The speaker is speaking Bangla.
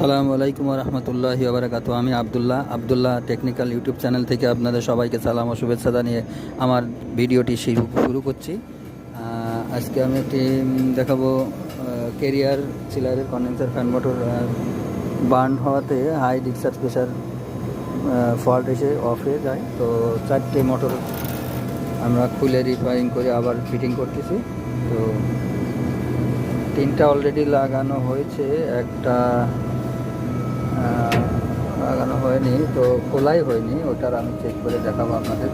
আসসালামু আলাইকুম রহমতুল্লাহি ওবরাকাতু। আমি আবদুল্লাহ টেকনিক্যাল ইউটিউব চ্যানেল থেকে আপনাদের সবাইকে সালাম ও শুভেচ্ছা জানিয়ে আমার ভিডিওটি শুরু করছি। আজকে আমি একটি দেখাবো কেরিয়ার চিলারের কন্ডেন্সার ফ্যান মোটর বার্ন হওয়াতে হাই ডিসচার্জ প্রেশার ফল্ট এসে অফ হয়ে যায়। তো 4টে মোটর আমরা খুলে রিপেয়ারিং করে আবার ফিটিং করতেছি। তো 3টা অলরেডি লাগানো হয়েছে, একটা লাগানো হয়নি, তো খোলাই হয়নি, ওটার আমি চেক করে দেখাবো আপনাদের।